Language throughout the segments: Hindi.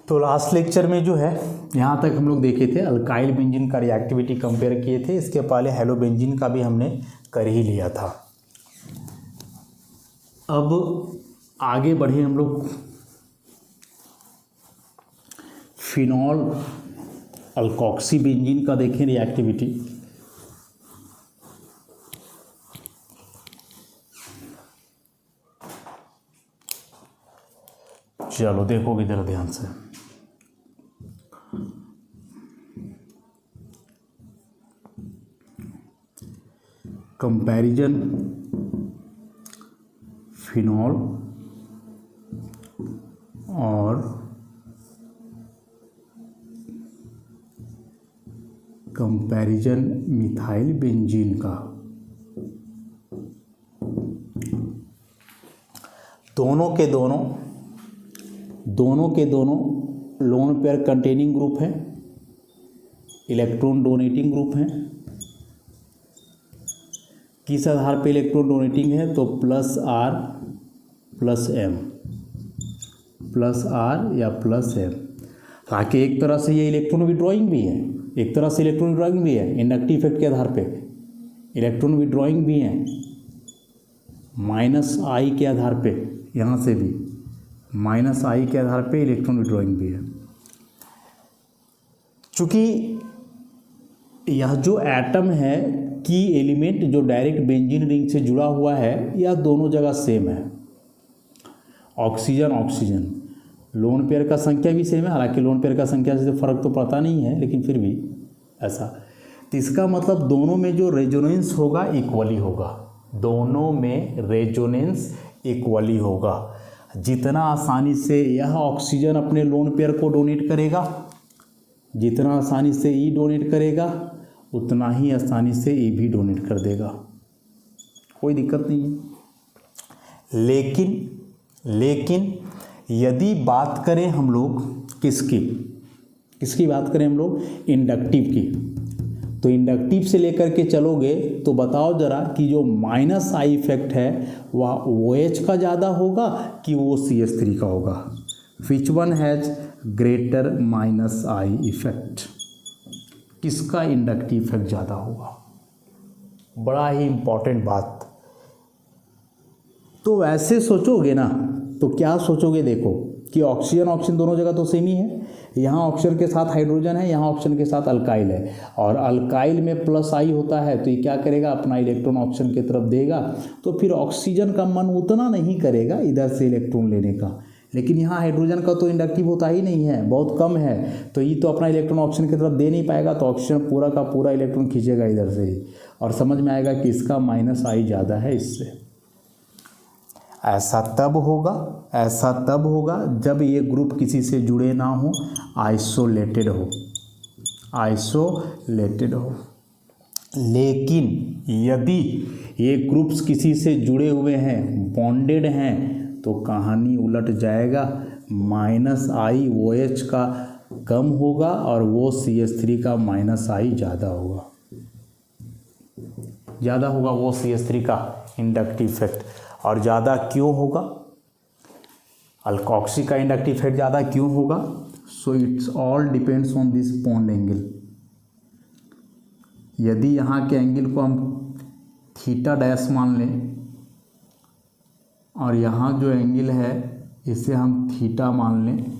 तो लास्ट लेक्चर में जो है यहाँ तक हम लोग देखे थे अल्काइल बेंजीन का रिएक्टिविटी कंपेयर किए थे। इसके पहले हेलो बेंजीन का भी हमने कर ही लिया था। अब आगे बढ़े हम लोग फिनॉल अल्कोक्सी बेंजीन का देखें रिएक्टिविटी। चलो देखो इधर ध्यान से। कंपैरिजन फिनॉल और कंपैरिजन मिथाइल बेंजीन का। दोनों के दोनों लोन पेयर कंटेनिंग ग्रुप है, इलेक्ट्रॉन डोनेटिंग ग्रुप है। किस आधार पे इलेक्ट्रॉन डोनेटिंग है? तो plus R plus M, plus R या प्लस एम। ताकि एक तरह से ये इलेक्ट्रॉन विड्रॉइंग भी है, एक तरह से इलेक्ट्रॉन विड्रॉइंग भी है इंडक्टिव इफेक्ट के आधार पे इलेक्ट्रॉन विड्रॉइंग भी है, माइनस आई के आधार पे, यहाँ से भी माइनस आई के आधार पे इलेक्ट्रॉन विड्रॉइंग भी है। चूँकि यह जो एटम है की एलिमेंट जो डायरेक्ट बेंजीन रिंग से जुड़ा हुआ है, यह दोनों जगह सेम है। ऑक्सीजन ऑक्सीजन, लोन पेयर का संख्या भी सेम है। हालांकि लोन पेयर का संख्या से फर्क तो पड़ता नहीं है, लेकिन फिर भी ऐसा। तो इसका मतलब दोनों में जो रेजोनेंस होगा इक्वली होगा, दोनों में रेजोनेंस इक्वली होगा। जितना आसानी से यह ऑक्सीजन अपने लोन पेयर को डोनेट करेगा, जितना आसानी से ई डोनेट करेगा, उतना ही आसानी से ई भी डोनेट कर देगा, कोई दिक्कत नहीं है। लेकिन यदि बात करें हम लोग किसकी बात करें हम लोग? इंडक्टिव की। तो इंडक्टिव से लेकर के चलोगे तो बताओ ज़रा कि जो माइनस आई इफेक्ट है वह OH का ज़्यादा होगा कि वो CH3 का होगा? Which one has greater minus I effect? किसका इंडक्टिव इफेक्ट ज़्यादा होगा? बड़ा ही इम्पॉर्टेंट बात। तो वैसे सोचोगे ना तो क्या सोचोगे? देखो कि ऑक्सीजन दोनों जगह तो सेम ही है। यहाँ ऑक्सीजन के साथ हाइड्रोजन है, यहाँ ऑक्सीजन के साथ अल्काइल है, और अल्काइल में प्लस आई होता है तो ये क्या करेगा? अपना इलेक्ट्रॉन ऑक्सीजन की तरफ देगा। तो फिर ऑक्सीजन का मन उतना नहीं करेगा इधर से इलेक्ट्रॉन लेने का। लेकिन यहाँ हाइड्रोजन का तो इंडक्टिव होता ही नहीं है, बहुत कम है, तो ये तो अपना इलेक्ट्रॉन ऑक्सीजन की तरफ दे नहीं पाएगा। तो ऑक्सीजन पूरा का पूरा इलेक्ट्रॉन खींचेगा इधर से ही, और समझ में आएगा कि इसका माइनस आई ज़्यादा है इससे। ऐसा तब होगा जब ये ग्रुप किसी से जुड़े ना हो, आइसोलेटेड हो। लेकिन यदि ये ग्रुप्स किसी से जुड़े हुए हैं, बॉन्डेड हैं, तो कहानी उलट जाएगा। माइनस आई OH का कम होगा और वो CH3 का माइनस आई ज़्यादा होगा वो CH3 का इंडक्टिव इफेक्ट। और ज़्यादा क्यों होगा? अल्कोक्सी का इंडक्टिव इफेक्ट ज़्यादा क्यों होगा? So it's all depends on this bond angle. यदि यहाँ के एंगल को हम थीटा डैश मान लें और यहाँ जो एंगल है इसे हम थीटा मान लें,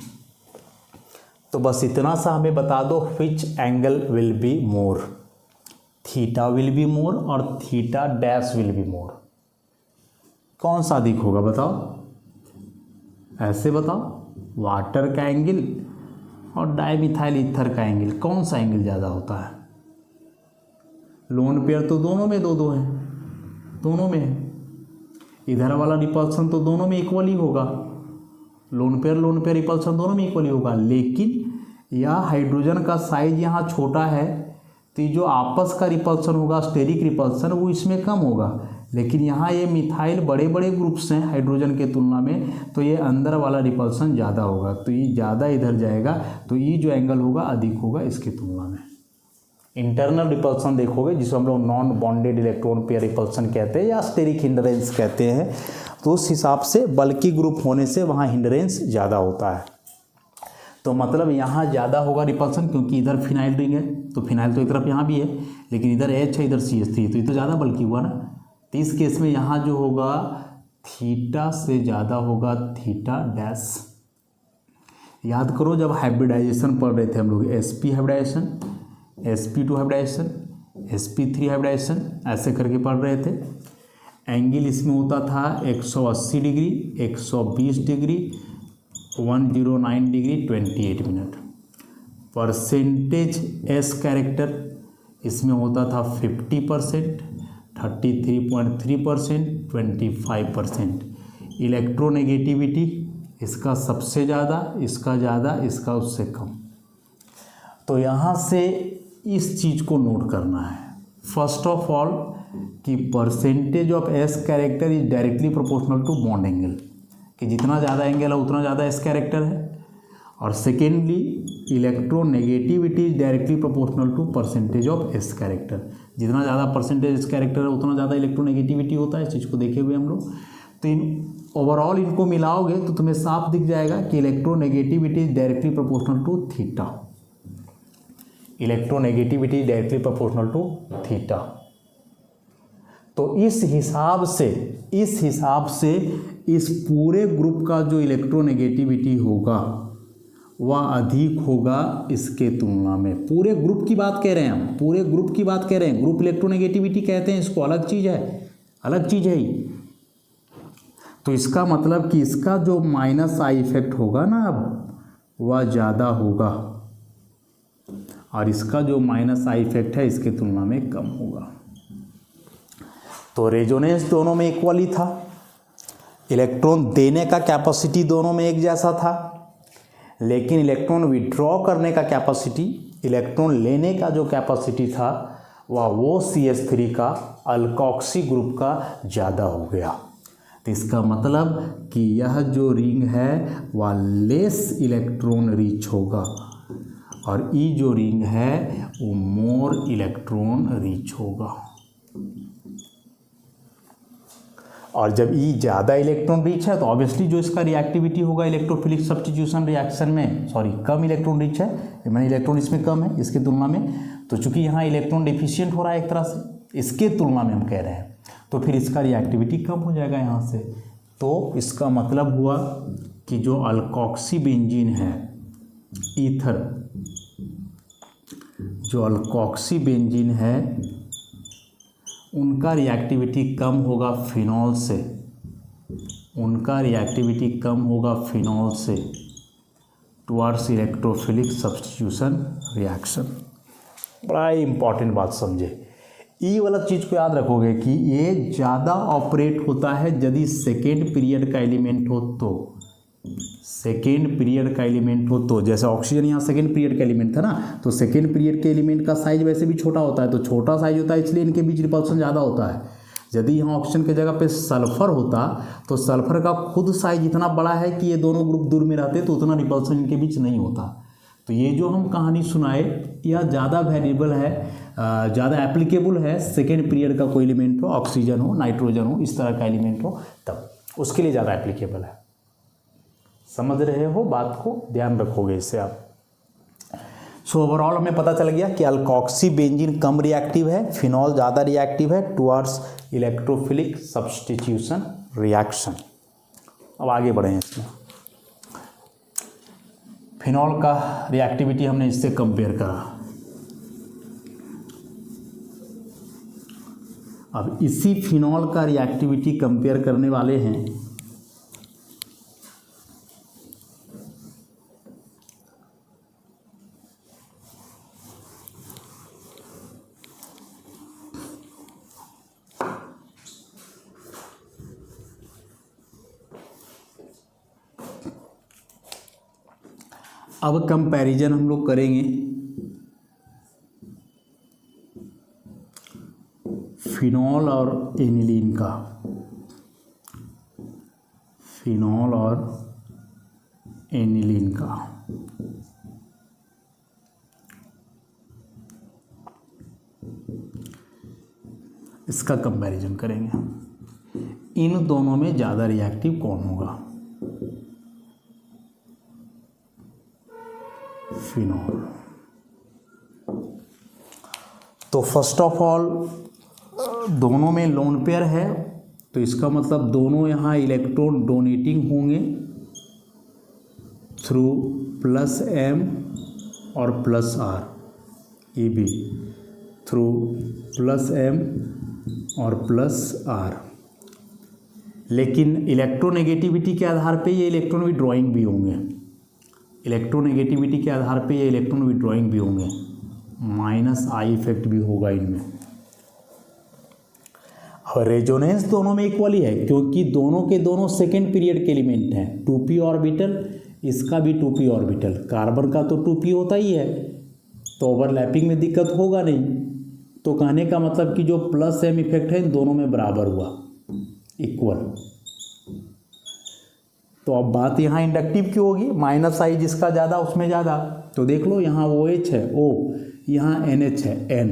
तो बस इतना सा हमें बता दो which angle will be more. Theta will be more और theta dash will be more. कौन सा अधिक होगा बताओ? ऐसे बताओ, वाटर का एंगल और डाइमिथाइल ईथर का एंगल, कौन सा एंगल ज़्यादा होता है? लोन पेयर तो दोनों में दो है, दोनों में है। इधर वाला रिपल्सन तो दोनों में इक्वली होगा, लोन पेयर रिपल्सन दोनों में इक्वली होगा। लेकिन यह हाइड्रोजन का साइज यहाँ छोटा है, तो जो आपस का रिपल्सन होगा, स्टेरिक रिपल्सन, वो इसमें कम होगा। लेकिन यहाँ ये मिथाइल बड़े बड़े ग्रुप्स हैं हाइड्रोजन के तुलना में, तो ये अंदर वाला रिपल्सन ज़्यादा होगा, तो ये ज़्यादा इधर जाएगा, तो ये जो एंगल होगा अधिक होगा इसके तुलना में। इंटरनल रिपल्सन देखोगे जिसको हम लोग non bonded electron pair repulsion कहते हैं या स्टेरिक हिंडरेंस कहते हैं, तो उस हिसाब से बल्कि ग्रुप होने से वहाँ हिंडरेंस ज़्यादा होता है। तो मतलब यहाँ ज़्यादा होगा रिपल्सन, क्योंकि इधर फिनाइल रिंग है, तो फिनाइल तो एक तरफ यहाँ भी है, लेकिन इधर H है, इधर CH3, तो ये तो ज़्यादा बल्कि हुआ ना। तो इस केस में यहाँ जो होगा थीटा से ज़्यादा होगा थीटा डैश। याद करो जब हाइब्रिडाइजेशन पढ़ रहे थे हम लोग, sp hybridisation, sp2 hybridisation, sp3 hybridisation, ऐसे करके पढ़ रहे थे। एंगल इसमें होता था 180 degree, 120 degree, 109 degree, 28 minute. Percentage S character इसमें होता था 50%, 33.3%, 25%। इलेक्ट्रोनेगेटिविटी इसका सबसे ज़्यादा, इसका ज़्यादा, इसका उससे कम। तो यहाँ से इस चीज़ को नोट करना है फर्स्ट ऑफ ऑल कि percentage of S character is directly proportional to bond angle, कि जितना ज़्यादा एंगल है उतना ज़्यादा एस कैरेक्टर है। और secondly electronegativity is directly proportional to percentage of S character, जितना ज़्यादा परसेंटेज एस कैरेक्टर है उतना ज़्यादा इलेक्ट्रोनेगेटिविटी होता है। इस चीज़ को देखे हुए हम लोग। तो इन ओवरऑल इनको मिलाओगे तो तुम्हें साफ दिख जाएगा कि electronegativity is directly proportional to theta, electronegativity is directly proportional to theta. तो इस हिसाब से इस पूरे ग्रुप का जो इलेक्ट्रोनेगेटिविटी होगा वह अधिक होगा इसके तुलना में। पूरे ग्रुप की बात कह रहे हैं हम, पूरे ग्रुप की बात कह रहे हैं। ग्रुप इलेक्ट्रोनेगेटिविटी कहते हैं इसको, अलग चीज़ है, अलग चीज़ है ही। तो इसका मतलब कि इसका जो माइनस आई इफेक्ट होगा ना अब वह ज़्यादा होगा, और इसका जो माइनस आई इफेक्ट है इसके तुलना में कम होगा। तो रेजोनेंस दोनों में इक्वली था, इलेक्ट्रॉन देने का कैपेसिटी दोनों में एक जैसा था, लेकिन इलेक्ट्रॉन विड्रॉ करने का कैपेसिटी, इलेक्ट्रॉन लेने का जो कैपेसिटी था वह वो CH3 का अल्कोक्सी ग्रुप का ज़्यादा हो गया। तो इसका मतलब कि यह जो रिंग है वह लेस इलेक्ट्रॉन रिच होगा, और ई जो रिंग है वो मोर इलेक्ट्रॉन रिच होगा। और जब ई ज़्यादा इलेक्ट्रॉन रिच है तो ऑब्वियसली जो इसका रिएक्टिविटी होगा इलेक्ट्रोफिलिक सब्स्टिट्यूशन रिएक्शन में, कम इलेक्ट्रॉन रिच है, मैंने इलेक्ट्रॉन इसमें कम है इसके तुलना में, तो चूंकि यहाँ इलेक्ट्रॉन डेफिशिएंट हो रहा है एक तरह से इसके तुलना में हम कह रहे हैं, तो फिर इसका रिएक्टिविटी कम हो जाएगा यहाँ से। तो इसका मतलब हुआ कि जो अल्कोक्सी बेंजीन है, ईथर, जो अल्कोक्सी बेंजीन है उनका रिएक्टिविटी कम होगा फिनॉल से, उनका रिएक्टिविटी कम होगा फिनॉल से टुवर्ड्स इलेक्ट्रोफिलिक सब्स्टिट्यूशन रिएक्शन। बड़ा ही इंपॉर्टेंट बात समझे, ई वाला चीज़ को याद रखोगे कि ये ज़्यादा ऑपरेट होता है यदि सेकेंड पीरियड का एलिमेंट हो तो, सेकेंड पीरियड का एलिमेंट हो तो। जैसे ऑक्सीजन यहाँ सेकेंड पीरियड का एलिमेंट था ना, तो सेकेंड पीरियड के एलिमेंट का साइज वैसे भी छोटा होता है, तो छोटा साइज होता है इसलिए इनके बीच रिपल्सन ज़्यादा होता है। यदि यहाँ ऑक्सीजन की जगह पे सल्फर होता तो सल्फर का खुद साइज इतना बड़ा है कि ये दोनों ग्रुप दूर में रहते तो उतना रिपल्सन इनके बीच नहीं होता। तो ये जो हम कहानी सुनाए यह ज़्यादा वैल्यूएबल है, ज़्यादा एप्लीकेबल है सेकेंड पीरियड का कोई एलिमेंट हो, ऑक्सीजन हो, नाइट्रोजन हो, इस तरह का एलिमेंट हो, तब उसके लिए ज़्यादा एप्लीकेबल है। समझ रहे हो बात को, ध्यान रखोगे इससे आप। सो ओवरऑल हमें पता चल गया कि अल्कोक्सी बेंजीन कम रिएक्टिव है, फिनॉल ज़्यादा रिएक्टिव है टुवर्ड्स इलेक्ट्रोफिलिक सब्स्टिट्यूशन रिएक्शन। अब आगे बढ़ें इसमें। फिनॉल का रिएक्टिविटी हमने इससे कंपेयर करा। अब इसी फिनॉल का रिएक्टिविटी कंपेयर करने वाले हैं अब कंपैरिजन हम लोग करेंगे फिनॉल और एनिलीन का, फिनॉल और एनिलीन का। इसका कंपैरिजन करेंगे, इन दोनों में ज़्यादा रिएक्टिव कौन होगा। फिनॉल। तो फर्स्ट ऑफ ऑल दोनों में लोन पेयर है, तो इसका मतलब दोनों यहाँ इलेक्ट्रॉन डोनेटिंग होंगे थ्रू प्लस एम और प्लस आर। ये भी थ्रू प्लस एम और प्लस आर। लेकिन इलेक्ट्रोनेगेटिविटी के आधार पे ये इलेक्ट्रॉन विड्रॉइंग भी होंगे। इलेक्ट्रोनेगेटिविटी के आधार पे ये इलेक्ट्रॉन विड्रॉइंग भी होंगे, माइनस आई इफेक्ट भी होगा इनमें। और रेजोनेंस दोनों में इक्वल ही है, क्योंकि दोनों के दोनों सेकेंड पीरियड के एलिमेंट हैं। 2p ऑर्बिटल, इसका भी 2p ऑर्बिटल, कार्बन का तो 2p होता ही है, तो ओवरलैपिंग में दिक्कत होगा नहीं। तो कहने का मतलब कि जो प्लस एम इफेक्ट है इन दोनों में बराबर हुआ, इक्वल। तो अब बात यहाँ इंडक्टिव की होगी, माइनस आई जिसका ज़्यादा उसमें ज़्यादा। तो देख लो यहाँ OH है O, यहाँ NH है N,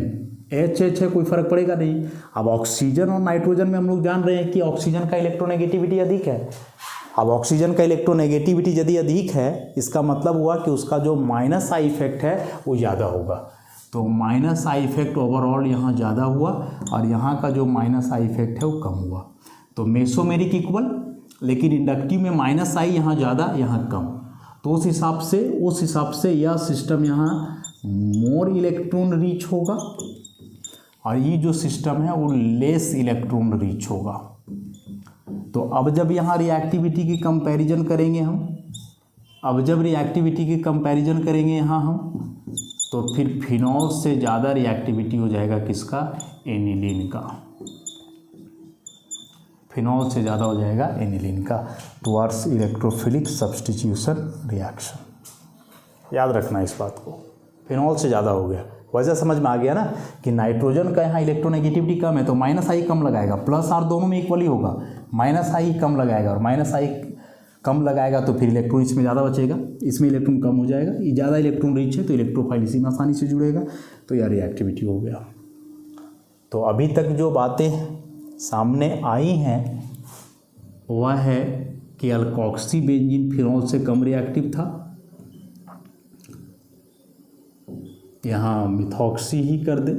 HH है, कोई फर्क पड़ेगा नहीं। अब ऑक्सीजन और नाइट्रोजन में हम लोग जान रहे हैं कि ऑक्सीजन का इलेक्ट्रोनेगेटिविटी अधिक है। अब ऑक्सीजन का इलेक्ट्रोनेगेटिविटी यदि अधिक है, इसका मतलब हुआ कि उसका जो माइनस आई इफेक्ट है वो ज़्यादा होगा। तो माइनस आई इफेक्ट ओवरऑल यहाँ ज़्यादा हुआ और यहाँ का जो माइनस आई इफेक्ट है वो कम हुआ। तो मेसोमेरिक इक्वल, लेकिन इंडक्टिव में माइनस आई यहाँ ज़्यादा यहाँ कम। तो उस हिसाब से यह सिस्टम यहाँ मोर इलेक्ट्रॉन रीच होगा और ये जो सिस्टम है वो लेस इलेक्ट्रॉन रीच होगा। तो अब जब यहाँ रिएक्टिविटी की कंपैरिजन करेंगे यहाँ हम, तो फिर फिनॉल से ज़्यादा रिएक्टिविटी हो जाएगा किसका, एनिलीन का। फिनॉल से ज़्यादा हो जाएगा एनिलीन का टुवर्ड्स इलेक्ट्रोफिलिक सब्स्टिट्यूशन रिएक्शन। याद रखना इस बात को, फिनॉल से ज़्यादा हो गया। वैसे समझ में आ गया ना कि नाइट्रोजन का यहाँ इलेक्ट्रोनेगेटिविटी कम है तो माइनस आई कम लगाएगा, प्लस आर दोनों में इक्वली होगा, माइनस आई कम लगाएगा और माइनस आई कम लगाएगा तो फिर इलेक्ट्रॉन इसमें ज़्यादा बचेगा, इसमें इलेक्ट्रॉन कम हो जाएगा। ये ज़्यादा इलेक्ट्रॉन रिच है तो इलेक्ट्रोफाइल इसी में आसानी से जुड़ेगा, तो यह रिएक्टिविटी हो गया। तो अभी तक जो बातें सामने आई हैं वह है कि अल्कोक्सी बेंजीन फिनॉल से कम रिएक्टिव था, यहाँ मिथॉक्सी ही कर दे,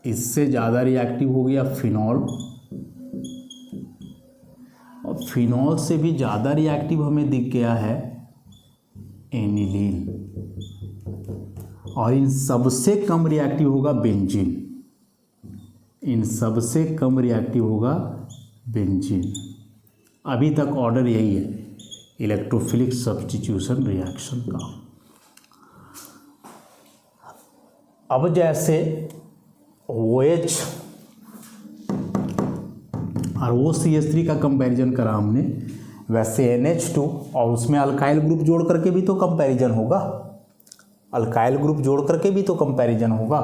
इससे ज़्यादा रिएक्टिव हो गया फिनॉल, और फिनॉल से भी ज़्यादा रिएक्टिव हमें दिख गया है एनिलीन, और इन सबसे कम रिएक्टिव होगा बेंजीन। अभी तक ऑर्डर यही है इलेक्ट्रोफिलिक सब्स्टिट्यूशन रिएक्शन का। अब जैसे OH और OCH3 का कंपैरिजन करा हमने, वैसे NH2 और उसमें अल्काइल ग्रुप जोड़ करके भी तो कंपैरिजन होगा,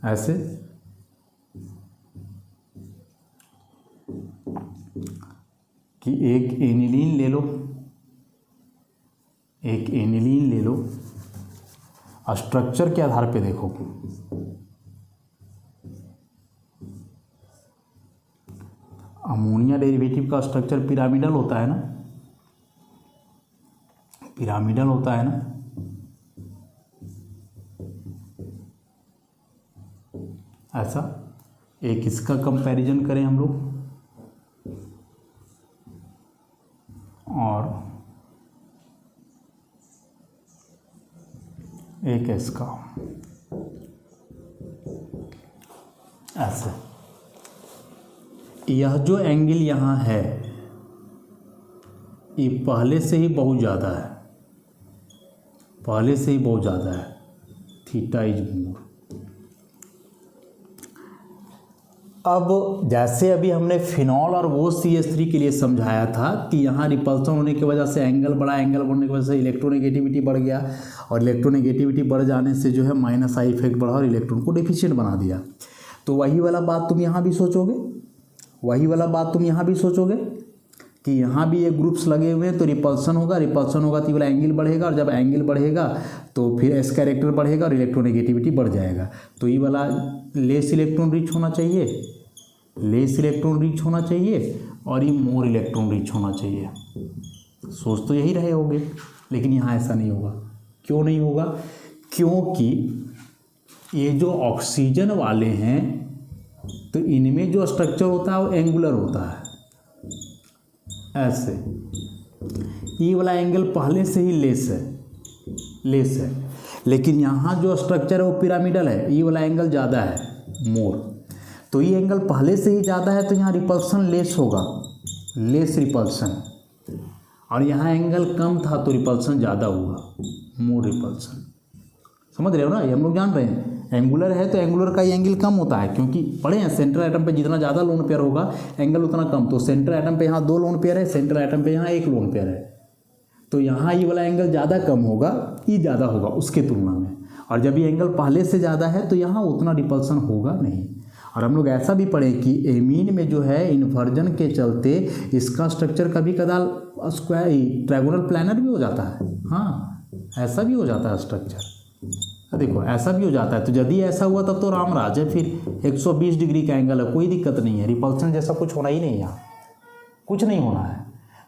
ऐसे कि एक एनिलीन ले लो, स्ट्रक्चर के आधार पे देखो, अमोनिया डेरिवेटिव का स्ट्रक्चर पिरामिडल होता है ना, ऐसा। एक इसका कंपैरिजन करें हम लोग और एक इसका, ऐसे। यह जो एंगल यहाँ है ये पहले से ही बहुत ज़्यादा है, थीटा इज मोर। अब जैसे अभी हमने फिनॉल और OCH3 के लिए समझाया था कि यहाँ रिपल्सन होने की वजह से एंगल बढ़ने की वजह से इलेक्ट्रोनेगेटिविटी बढ़ गया, और इलेक्ट्रोनेगेटिविटी बढ़ जाने से जो है माइनस आई इफेक्ट बढ़ा और इलेक्ट्रॉन को डेफिशिएंट बना दिया। तो वही वाला बात तुम यहाँ भी सोचोगे कि यहाँ भी एक ग्रुप्स लगे हुए हैं तो रिपल्सन होगा तो ये वाला एंगल बढ़ेगा, और जब एंगल बढ़ेगा तो फिर एस कैरेक्टर बढ़ेगा और इलेक्ट्रोनेगेटिविटी बढ़ जाएगा। तो ये वाला लेस इलेक्ट्रॉन रिच होना चाहिए, लेस इलेक्ट्रॉन रिच होना चाहिए और ये मोर इलेक्ट्रॉन रिच होना चाहिए। सोच तो यही रहे होगे, लेकिन यहाँ ऐसा नहीं होगा। क्यों नहीं होगा? क्योंकि ये जो ऑक्सीजन वाले हैं तो इनमें जो स्ट्रक्चर होता है वो एंगुलर होता है, ऐसे। ये वाला एंगल पहले से ही लेस है, लेकिन यहाँ जो स्ट्रक्चर है वो पिरामिडल है, ये वाला एंगल ज़्यादा है, मोर। तो ये एंगल पहले से ही ज़्यादा है तो यहाँ रिपल्सन लेस होगा, लेस रिपल्सन। और यहाँ एंगल कम था तो रिपल्सन ज़्यादा हुआ, मोर रिपल्सन। समझ रहे हो ना? ये हम लोग जान रहे हैं। एंगुलर है तो एंगुलर का एंगल कम होता है, क्योंकि पढ़े हैं सेंट्रल एटम पे जितना ज़्यादा लोन पेयर होगा एंगल उतना कम। तो सेंट्रल एटम पे यहाँ 2 लोन पेयर है, सेंट्रल एटम पे यहाँ 1 लोन पेयर है, तो यहाँ ये वाला एंगल ज़्यादा कम होगा, ये ज़्यादा होगा उसके तुलना में। और जब ये एंगल पहले से ज़्यादा है तो यहाँ उतना रिपल्सन होगा नहीं। और हम लोग ऐसा भी पढ़े कि एमीन में जो है इन्वर्जन के चलते इसका स्ट्रक्चर कभी कदाल स्क्वायर ट्रायंगुलर प्लानर भी हो जाता है। हाँ, ऐसा भी हो जाता है स्ट्रक्चर। देखो ऐसा भी हो जाता है। तो यदि ऐसा हुआ तब तो राम राज है, फिर 120 डिग्री का एंगल है, कोई दिक्कत नहीं है, रिपल्सन जैसा कुछ होना ही नहीं, यहाँ कुछ नहीं होना है।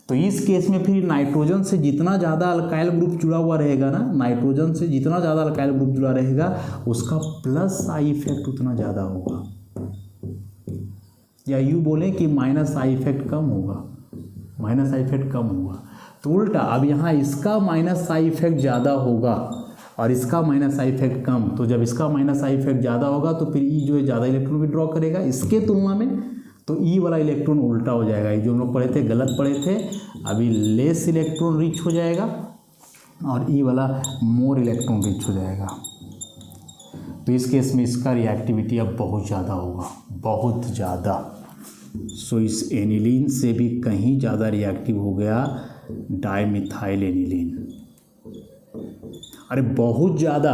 तो इस केस में फिर नाइट्रोजन से जितना ज़्यादा अल्काइल ग्रुप जुड़ा हुआ रहेगा ना, नाइट्रोजन से जितना ज़्यादा अल्काइल ग्रुप जुड़ा रहेगा उसका प्लस आई इफेक्ट उतना ज़्यादा होगा, या यूँ बोलें कि माइनस आई इफेक्ट कम होगा, माइनस आई इफेक्ट कम होगा। तो उल्टा अब यहाँ इसका माइनस आई इफेक्ट ज़्यादा होगा और इसका माइनस आई इफेक्ट कम। तो जब इसका माइनस आई इफेक्ट ज़्यादा होगा तो फिर ई जो है ज़्यादा इलेक्ट्रॉन विड्रॉ करेगा इसके तुलना में, तो ई वाला इलेक्ट्रॉन उल्टा हो जाएगा। ये जो हम लोग पढ़े थे गलत पढ़े थे, अभी लेस इलेक्ट्रॉन रिच हो जाएगा और ई वाला मोर इलेक्ट्रॉन रिच हो जाएगा। तो इस केस में इसका रिएक्टिविटी अब बहुत ज़्यादा होगा, बहुत ज़्यादा। सो इस एनिलीन से भी कहीं ज़्यादा रिएक्टिव हो गया डाइमिथाइल एनिलीन। अरे बहुत ज़्यादा,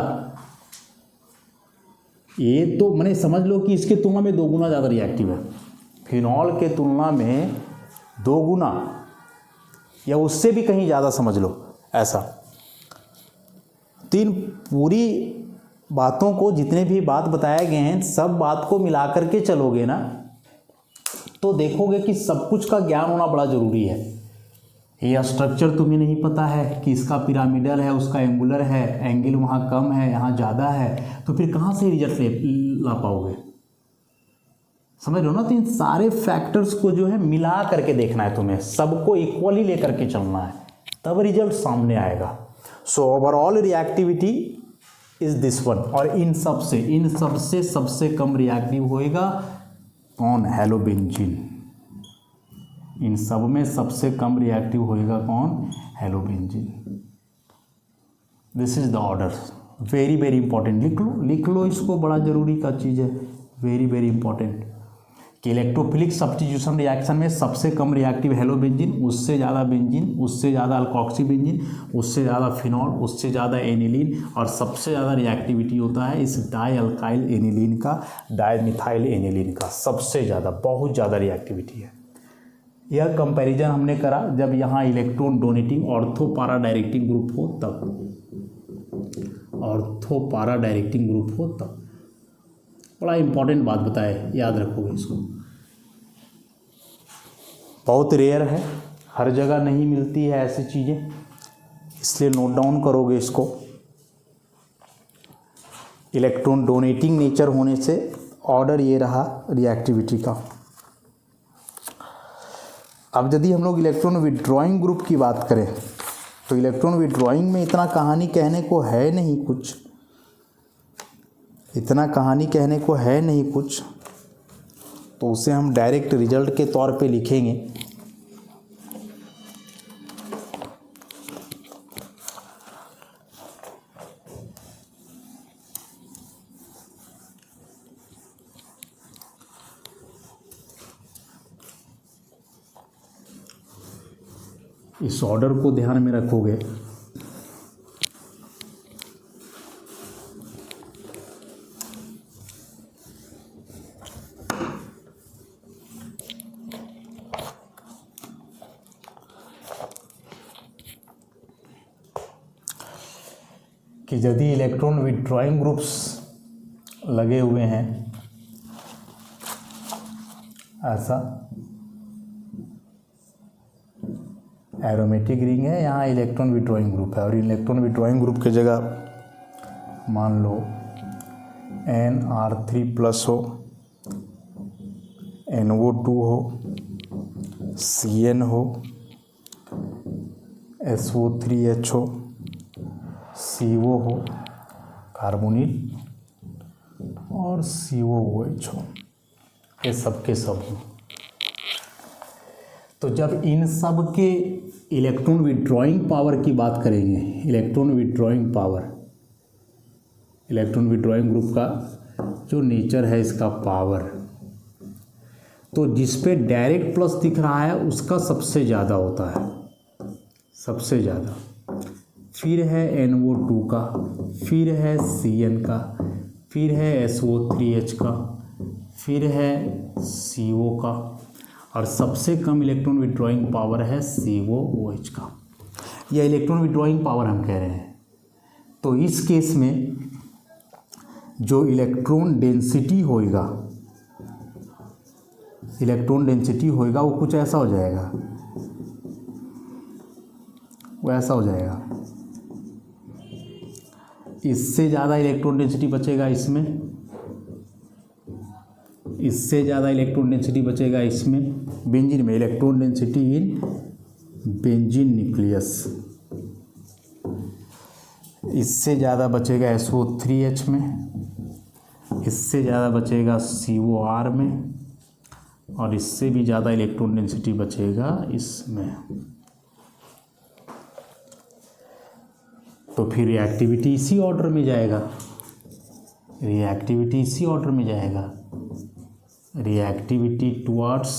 ये तो मैंने समझ लो कि इसके तुलना में 2 गुना ज़्यादा रिएक्टिव है। फिनॉल के तुलना में 2 गुना या उससे भी कहीं ज़्यादा समझ लो ऐसा। तो इन पूरी बातों को, जितने भी बात बताए गए हैं, सब बात को मिला करके चलोगे ना तो देखोगे कि सब कुछ का ज्ञान होना बड़ा ज़रूरी है। ये स्ट्रक्चर तुम्हें नहीं पता है कि इसका पिरामिडल है, उसका एंगुलर है, एंगल वहाँ कम है यहाँ ज़्यादा है, तो फिर कहाँ से रिजल्ट ला पाओगे? समझ लो ना? तो इन सारे फैक्टर्स को जो है मिला करके देखना है तुम्हें, सबको इक्वली लेकर के चलना है, तब रिजल्ट सामने आएगा। So overall reactivity is this one. और इन सबसे सबसे कम रिएक्टिव होएगा कौन? हेलोबेंजीन। इन सब में सबसे कम रिएक्टिव होएगा कौन? Halobenzene. This is the order, very very important. लिख लो इसको, बड़ा ज़रूरी का चीज़ है, वेरी वेरी इंपॉर्टेंट। कि इलेक्ट्रोफिलिक सब्स्टिट्यूशन रिएक्शन में सबसे कम रिएक्टिव हेलोबेंजीन, उससे ज़्यादा बेंजीन, उससे ज़्यादा अल्कोक्सी बेंजीन, उससे ज़्यादा फिनॉल, उससे ज़्यादा एनिलीन, और सबसे ज़्यादा रिएक्टिविटी होता है इस डाई अल्काइल एनिलीन का, डाइमिथाइल एनिलीन का, सबसे ज़्यादा, बहुत ज़्यादा रिएक्टिविटी है। यह कंपैरिजन हमने करा जब यहाँ इलेक्ट्रॉन डोनेटिंग ऑर्थो पारा डायरेक्टिंग ग्रुप हो तब, ऑर्थो पारा डायरेक्टिंग ग्रुप हो तब। बड़ा इंपॉर्टेंट बात बताए, याद रखोगे इसको। बहुत रेयर है, हर जगह नहीं मिलती है ऐसी चीज़ें, इसलिए नोट डाउन करोगे इसको। इलेक्ट्रॉन डोनेटिंग नेचर होने से ऑर्डर ये रहा रिएक्टिविटी का। अब यदि हम लोग इलेक्ट्रॉन विड्रॉइंग ग्रुप की बात करें तो इलेक्ट्रॉन विड्रॉइंग में इतना कहानी कहने को है नहीं कुछ, इतना कहानी कहने को है नहीं कुछ, तो उसे हम डायरेक्ट रिजल्ट के तौर पे लिखेंगे। इस ऑर्डर को ध्यान में रखोगे। कि यदि इलेक्ट्रॉन विड्रॉइंग ग्रुप्स लगे हुए हैं ऐसा एरोमेटिक रिंग है, यहाँ इलेक्ट्रॉन विड्रॉइंग ग्रुप है, और इलेक्ट्रॉन विड्रॉइंग ग्रुप की जगह मान लो NR3+ हो, NO2 हो, CN हो, SO3H हो, CO हो, कार्बोनिल, और COOH हो, ये सब के सब हो। तो जब इन सब के इलेक्ट्रॉन विड्रॉइंग पावर की बात करेंगे, electron withdrawing power, electron withdrawing group का जो नेचर है इसका पावर, तो जिस पे डायरेक्ट प्लस दिख रहा है उसका सबसे ज़्यादा होता है, सबसे ज़्यादा, फिर है NO2 का, फिर है CN का, फिर है SO3H का, फिर है CO का, और सबसे कम इलेक्ट्रॉन विड्रॉइंग पावर है COOH का। यह इलेक्ट्रॉन विड्रॉइंग पावर हम कह रहे हैं। तो इस केस में जो इलेक्ट्रॉन डेंसिटी होएगा, इलेक्ट्रॉन डेंसिटी होएगा वो कुछ ऐसा हो जाएगा, वो ऐसा हो जाएगा, इससे ज़्यादा इलेक्ट्रॉन डेंसिटी बचेगा इसमें, इससे ज़्यादा इलेक्ट्रॉन डेंसिटी बचेगा इसमें, बेंजीन में electron density in benzene nucleus, इससे ज़्यादा बचेगा SO3H में, इससे ज़्यादा बचेगा COR में, और इससे भी ज़्यादा इलेक्ट्रॉन डेंसिटी बचेगा इसमें। तो फिर रिएक्टिविटी इसी ऑर्डर में जाएगा, रिएक्टिविटी इसी ऑर्डर में जाएगा, reactivity towards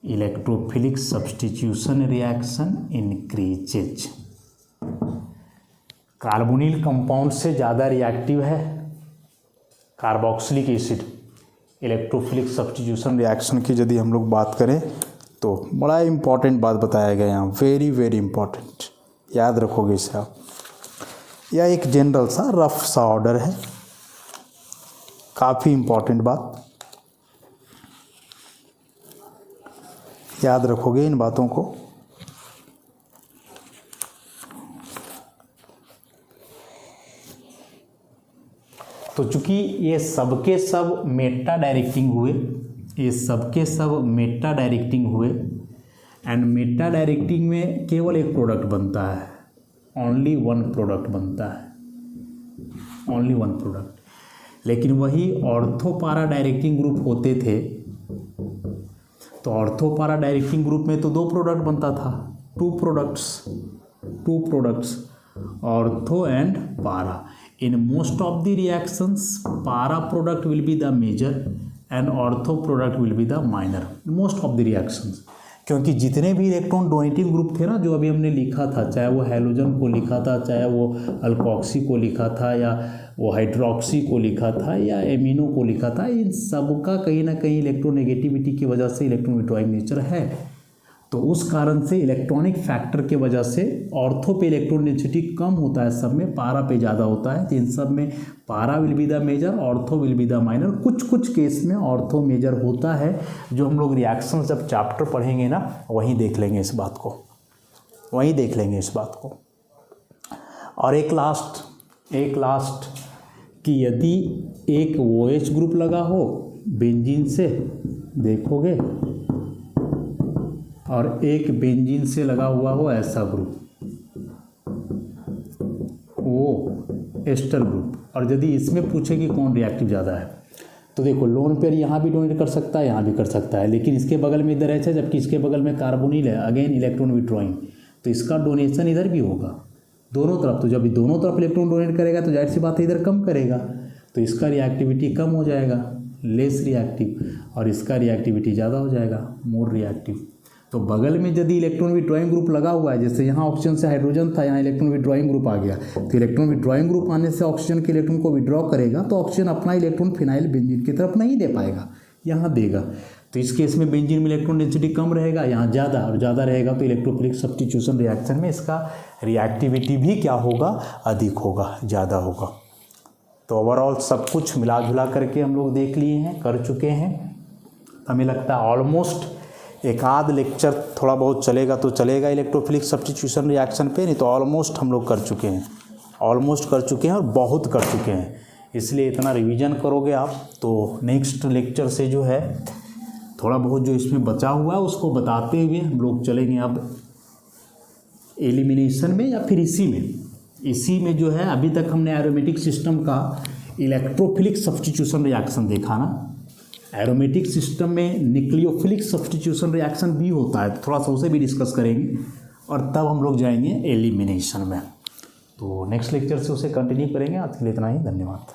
electrophilic substitution reaction increases. Carbonyl compound से ज़्यादा रिएक्टिव है carboxylic acid, electrophilic substitution reaction की यदि हम लोग बात करें तो बड़ा इम्पॉर्टेंट बात बताया गया यहाँ, वेरी वेरी इम्पॉर्टेंट, याद रखोगे इसे आप। यह एक जनरल सा रफ सा ऑर्डर है, काफ़ी इम्पॉर्टेंट बात, याद रखोगे इन बातों को। तो चूंकि ये सबके सब मेटा डायरेक्टिंग हुए, ये सबके सब मेटा डायरेक्टिंग हुए, एंड मेटा डायरेक्टिंग में केवल एक प्रोडक्ट बनता है, ओनली वन प्रोडक्ट बनता है, ओनली वन प्रोडक्ट। लेकिन वही ऑर्थो पारा डायरेक्टिंग ग्रुप होते थे, तो ऑर्थो पारा डायरेक्टिंग ग्रुप में तो दो प्रोडक्ट बनता था, two products ortho and para. In most of the reactions, para product will be the major and ortho product will be the minor. Most of the reactions, क्योंकि जितने भी इलेक्ट्रॉन डोनेटिव ग्रुप थे ना, जो अभी हमने लिखा था, चाहे वो हैलोजन को लिखा था, चाहे वो अल्कोक्सी को लिखा था, या वो हाइड्रोक्सी को लिखा था, या एमिनो को लिखा था, इन सब का कहीं ना कहीं इलेक्ट्रोनेगेटिविटी की वजह से इलेक्ट्रॉन विड्रॉइंग नेचर है। तो उस कारण से इलेक्ट्रॉनिक फैक्टर के वजह से ऑर्थो पे इलेक्ट्रॉन डेंसिटी कम होता है, सब में पारा पे ज़्यादा होता है। तो इन सब में para will be the major, ortho will be the minor. कुछ कुछ केस में ऑर्थो मेजर होता है, जो हम लोग रिएक्शन जब चैप्टर पढ़ेंगे ना वहीं देख लेंगे इस बात को, वहीं देख लेंगे इस बात को। और एक लास्ट कि यदि एक OH ग्रुप लगा हो बेंजीन से, देखोगे, और एक बेंजीन से लगा हुआ हो ऐसा ग्रुप, वो एस्टर ग्रुप, और यदि इसमें पूछे कि कौन रिएक्टिव ज़्यादा है, तो देखो लोन पेयर यहाँ भी डोनेट कर सकता है, यहाँ भी कर सकता है, लेकिन इसके बगल में इधर है, जबकि इसके बगल में कार्बोनिल है, अगेन इलेक्ट्रॉन विड्रॉइंग, तो इसका डोनेशन इधर भी होगा दोनों तरफ। तो जब दोनों तरफ इलेक्ट्रॉन डोनेट करेगा तो जाहिर सी बात है इधर कम करेगा, तो इसका रिएक्टिविटी कम हो जाएगा, लेस रिएक्टिव, और इसका रिएक्टिविटी ज़्यादा हो जाएगा, मोर रिएक्टिव। तो बगल में यदि इलेक्ट्रॉन विड्रॉइंग ग्रुप लगा हुआ है, जैसे यहाँ ऑक्सीजन से हाइड्रोजन था, यहाँ इलेक्ट्रॉन विड्रॉइंग ग्रुप आ गया, तो इलेक्ट्रॉन विड्रॉइंग ग्रुप आने से ऑक्सीजन के इलेक्ट्रॉन को विड्रॉ करेगा, तो ऑक्सीजन अपना इलेक्ट्रॉन फिनाइल बेंजीन की तरफ नहीं दे पाएगा, यहाँ देगा। तो इस केस में बेंजीन में इलेक्ट्रॉन डेंसिटी कम रहेगा, यहाँ ज़्यादा, और ज़्यादा रहेगा तो इलेक्ट्रोफिलिक सब्स्टिट्यूशन रिएक्शन में इसका रिएक्टिविटी भी क्या होगा, अधिक होगा, ज़्यादा होगा। तो ओवरऑल सब कुछ मिला जुला करके हम लोग देख लिए हैं, कर चुके हैं। हमें लगता है ऑलमोस्ट एक आध लेक्चर थोड़ा बहुत चलेगा तो चलेगा इलेक्ट्रोफिलिक सब्स्टिट्यूशन रिएक्शन पे, नहीं तो ऑलमोस्ट हम लोग कर चुके हैं, ऑलमोस्ट कर चुके हैं और बहुत कर चुके हैं। इसलिए इतना रिवीजन करोगे आप तो नेक्स्ट लेक्चर से जो है थोड़ा बहुत जो इसमें बचा हुआ है उसको बताते हुए हम लोग चलेंगे अब एलिमिनेशन में, या फिर इसी में जो है अभी तक हमने एरोमेटिक सिस्टम का इलेक्ट्रोफिलिक सब्स्टिट्यूशन रिएक्शन देखा ना। एरोमेटिक सिस्टम में न्यूक्लियोफिलिक सब्स्टिट्यूशन रिएक्शन भी होता है, थोड़ा सा उसे भी डिस्कस करेंगे और तब हम लोग जाएंगे एलिमिनेशन में। तो नेक्स्ट लेक्चर से उसे कंटिन्यू करेंगे। आज के लिए इतना ही, धन्यवाद।